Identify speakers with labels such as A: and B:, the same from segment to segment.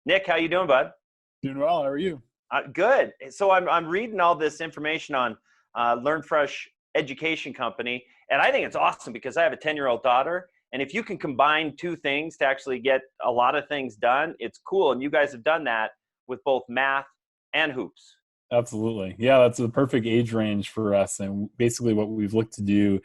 A: Nick, how you doing, bud?
B: Doing well. How are you?
A: Good. So I'm reading all this information on LearnFresh Education Company, and I think it's awesome because I have a 10-year-old daughter, and if you can combine two things to actually get a lot of things done, it's cool. And you guys have done that with both math and hoops.
B: Absolutely. Yeah, that's a perfect age range for us. And basically what we've looked to do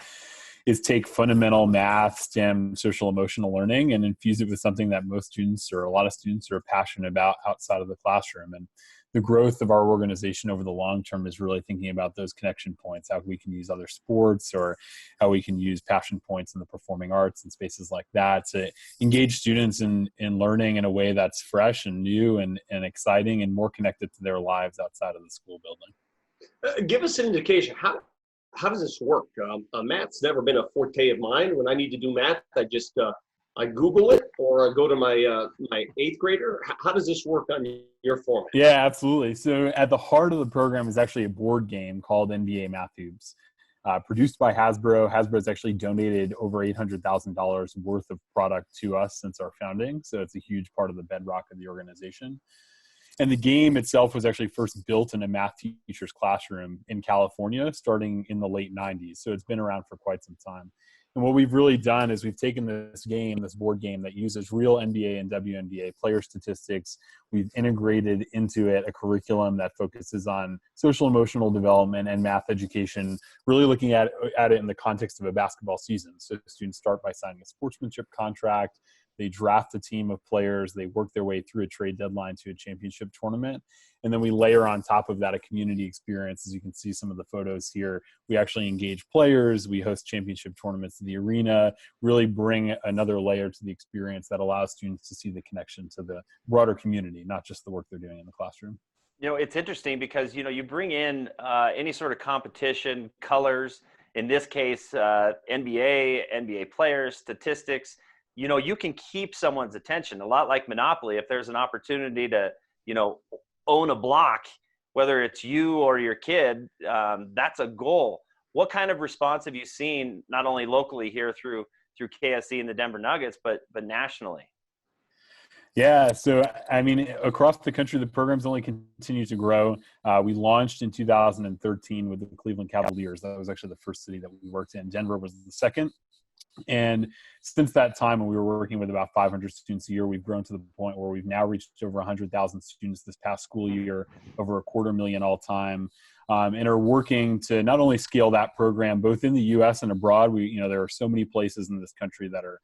B: is take fundamental math, STEM, social emotional learning and infuse it with something that most students or a lot of students are passionate about outside of the classroom. And the growth of our organization over the long term is really thinking about those connection points, how we can use other sports or how we can use passion points in the performing arts and spaces like that to engage students in learning in a way that's fresh and new and exciting and more connected to their lives outside of the school building.
C: Give us an indication. How does this work? Math's never been a forte of mine. When I need to do math, I Google it or I go to my eighth grader. How does this work on your format?
B: Yeah, absolutely. So at the heart of the program is actually a board game called NBA Math Hoops, produced by Hasbro. Hasbro has actually donated over $800,000 worth of product to us since our founding. So it's a huge part of the bedrock of the organization. And the game itself was actually first built in a math teacher's classroom in California starting in the late 90s. So it's been around for quite some time. And what we've really done is we've taken this board game that uses real NBA and WNBA player statistics. We've integrated into it a curriculum that focuses on social emotional development and math education, really looking at it in the context of a basketball season. So students start by signing a sportsmanship contract. They draft a team of players. They work their way through a trade deadline to a championship tournament. And then we layer on top of that a community experience. As you can see some of the photos here, we actually engage players. We host championship tournaments in the arena, really bring another layer to the experience that allows students to see the connection to the broader community, not just the work they're doing in the classroom.
A: You know, it's interesting because, you bring in any sort of competition, colors, in this case, NBA players, statistics. You can keep someone's attention a lot like Monopoly. If there's an opportunity to, own a block, whether it's you or your kid, that's a goal. What kind of response have you seen not only locally here through KSC and the Denver Nuggets, but nationally?
B: Yeah, so I mean, across the country, the program's only continued to grow. We launched in 2013 with the Cleveland Cavaliers. That was actually the first city that we worked in. Denver was the second. And since that time, when we were working with about 500 students a year, we've grown to the point where we've now reached over 100,000 students this past school year, over 250,000 all time, and are working to not only scale that program both in the U.S. and abroad. There are so many places in this country that are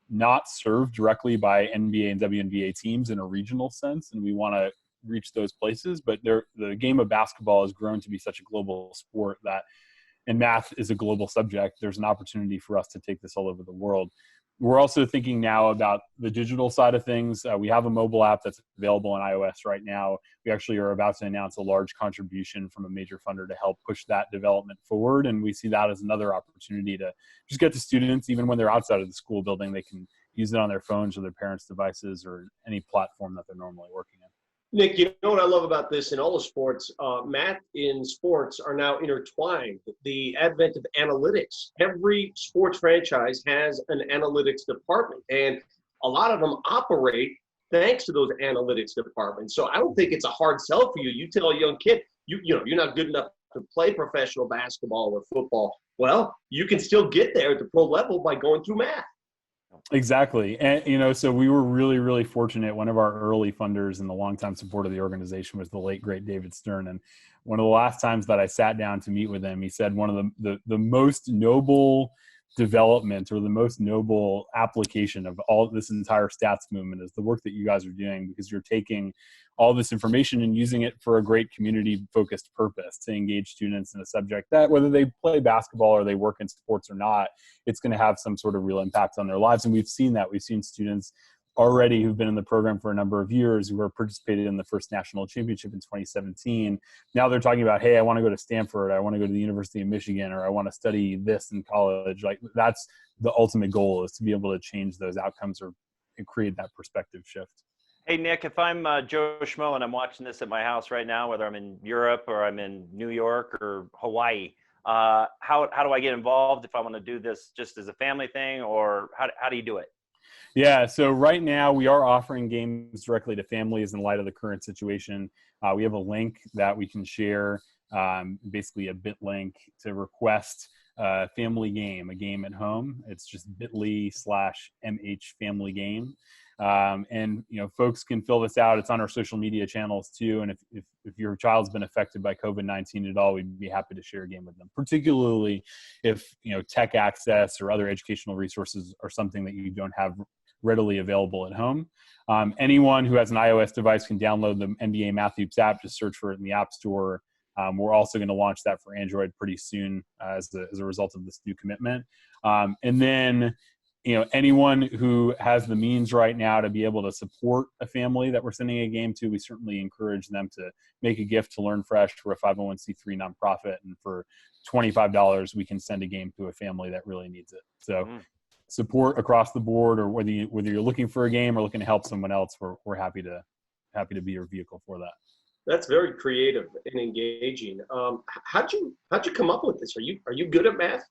B: not served directly by NBA and WNBA teams in a regional sense, and we want to reach those places. But the game of basketball has grown to be such a global sport that, and math is a global subject, there's an opportunity for us to take this all over the world. We're also thinking now about the digital side of things. We have a mobile app that's available on iOS right now. We actually are about to announce a large contribution from a major funder to help push that development forward. And we see that as another opportunity to just get to students, even when they're outside of the school building, they can use it on their phones or their parents' devices or any platform that they're normally working in.
C: Nick, you know what I love about this in all the sports? Math in sports are now intertwined. The advent of analytics. Every sports franchise has an analytics department, and a lot of them operate thanks to those analytics departments. So I don't think it's a hard sell for you. You tell a young kid, you're not good enough to play professional basketball or football. Well, you can still get there at the pro level by going through math.
B: Exactly. And, so we were really, really fortunate. One of our early funders and the longtime support of the organization was the late, great David Stern. And one of the last times that I sat down to meet with him, he said one of the most noble development or the most noble application of all this entire stats movement is the work that you guys are doing, because you're taking all this information and using it for a great community focused purpose to engage students in a subject that, whether they play basketball or they work in sports or not, it's going to have some sort of real impact on their lives. And we've seen that. We've seen students already who've been in the program for a number of years, who were participated in the first national championship in 2017. Now they're talking about, hey, I want to go to Stanford, I want to go to the University of Michigan, or I want to study this in college. Like, that's the ultimate goal, is to be able to change those outcomes or create that perspective shift.
A: Hey, Nick, if I'm Joe Schmo and I'm watching this at my house right now, whether I'm in Europe or I'm in New York or Hawaii, how do I get involved if I want to do this just as a family thing, or how do you do it?
B: Yeah, so right now we are offering games directly to families in light of the current situation. We have a link that we can share, basically a bit link to request a family game, a game at home. It's just bit.ly/MH family game. And folks can fill this out. It's on our social media channels too. And if your child's been affected by COVID-19 at all, we'd be happy to share a game with them, particularly if tech access or other educational resources are something that you don't have readily available at home. Anyone who has an iOS device can download the NBA Math Hoops app. Just search for it in the App Store. We're also going to launch that for Android pretty soon as a result of this new commitment. And then, anyone who has the means right now to be able to support a family that we're sending a game to, we certainly encourage them to make a gift to Learn Fresh. We're a 501c3 nonprofit, and for $25, we can send a game to a family that really needs it. So support across the board, or whether you're looking for a game or looking to help someone else, we're happy to be your vehicle for that.
C: That's very creative and engaging. How'd you come up with this? Are you good at math?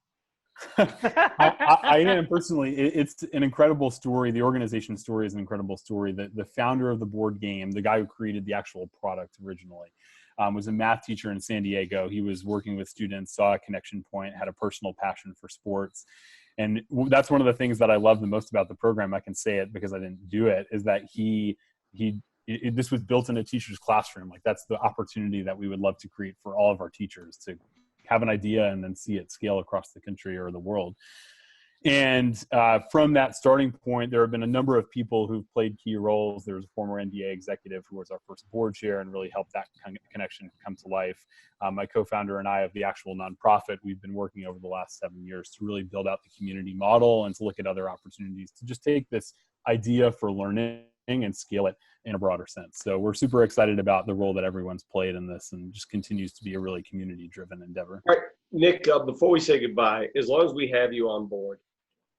B: I am personally. It's an incredible story. The organization story is an incredible story. The founder of the board game, the guy who created the actual product originally, was a math teacher in San Diego. He was working with students, saw a connection point, had a personal passion for sports. And that's one of the things that I love the most about the program. I can say it because I didn't do it, is that this was built in a teacher's classroom. Like, that's the opportunity that we would love to create for all of our teachers, to have an idea and then see it scale across the country or the world. And from that starting point, there have been a number of people who've played key roles. There was a former NBA executive who was our first board chair and really helped that connection come to life. My co-founder and I of the actual nonprofit, we've been working over the last 7 years to really build out the community model and to look at other opportunities to just take this idea for learning and scale it in a broader sense. So we're super excited about the role that everyone's played in this, and just continues to be a really community-driven endeavor.
C: All right, Nick, before we say goodbye, as long as we have you on board,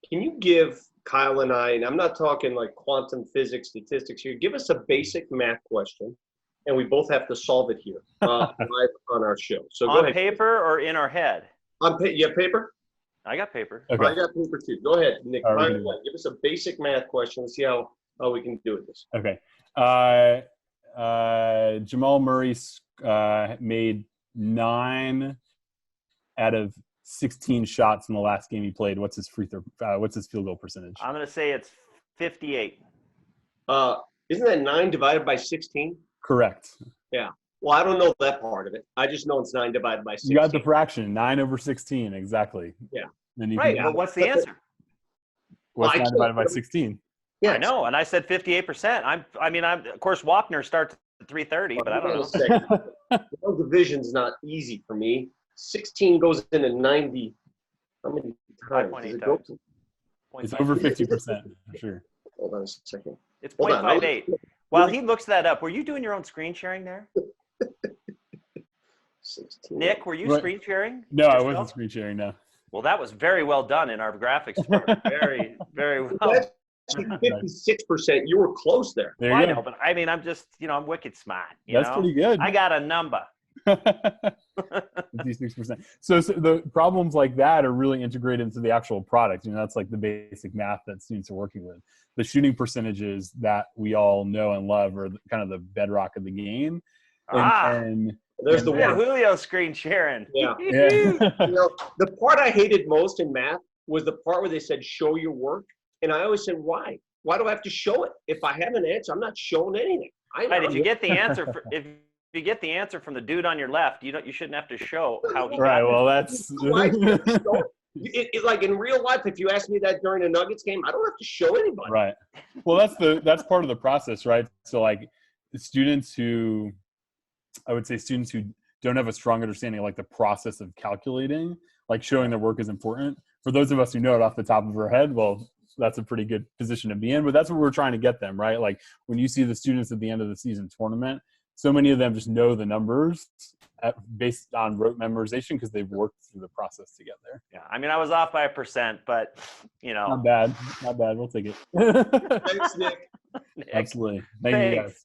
C: can you give Kyle and I, and I'm not talking like quantum physics, statistics here, give us a basic math question, and we both have to solve it here live on our show. So go
A: on
C: ahead.
A: paper or in our head?
C: You have paper?
A: I got paper.
B: Okay.
C: I got paper too. Go ahead, Nick.
B: All right.
C: Give us a basic math question. Let's see how we can do this.
B: Okay. Jamal Murray made 9 out of 16 shots in the last game he played. What's his what's his field goal percentage?
A: I'm going to say it's 58.
C: Isn't that 9 divided by 16?
B: Correct.
C: Yeah. Well, I don't know that part of it. I just know it's 9 divided by 16.
B: You got the fraction, 9/16, exactly.
C: Yeah.
B: Then you
A: Right,
B: can,
A: but what's the answer?
B: what's
C: Well,
B: 9 divided by 16?
C: Yeah,
A: I know, and I said 58%. I'm of course, Wapner starts at 3:30, but I don't know.
C: Division's not easy for me. 16 goes into 90. How many times?
A: 5.8
C: Does it go
A: times.
C: to-
B: It's over 50%, for sure.
C: Hold on a second.
A: It's
C: Hold on.
A: 0.58. While he looks that up, were you doing your own screen sharing there?
C: 16.
A: Nick, were you
B: What?
A: screen sharing?
B: No, I
A: yourself?
B: wasn't screen sharing, no.
A: Well, that was very well done in our graphics department. Very, very well.
C: That's actually 56%. You were close there.
B: There
A: Well, I
B: you
A: know,
B: go.
A: but I mean, I'm just, I'm wicked smart.
B: That's pretty good.
A: I got a number.
B: 56%. So the problems like that are really integrated into the actual product. That's like the basic math that students are working with. The shooting percentages that we all know and love are kind of the bedrock of the game. And
C: There's the
A: Yeah,
C: one.
A: Julio screen sharing.
C: Yeah.
B: yeah.
C: The part I hated most in math was the part where they said, show your work. And I always said, why? Why do I have to show it? If I have an answer, I'm not showing anything.
A: Right, if you get the answer, if you get the answer from the dude on your left, you shouldn't have to show how he
B: Right.
A: got
B: Well,
A: it.
B: that's
C: It's like in real life, if you ask me that during a Nuggets game, I don't have to show anybody.
B: right. Well, that's part of the process, right? So like the students who don't have a strong understanding of like the process of calculating, like showing their work is important. For those of us who know it off the top of our head, well, that's a pretty good position to be in, but that's what we're trying to get them, right? Like when you see the students at the end of the season tournament, so many of them just know the numbers based on rote memorization because they've worked through the process to get there.
A: Yeah, I mean, I was off by 1%, but
B: Not bad. We'll take it.
C: Thanks, Nick.
A: Nick,
B: Absolutely. Thank you guys.
A: thanks.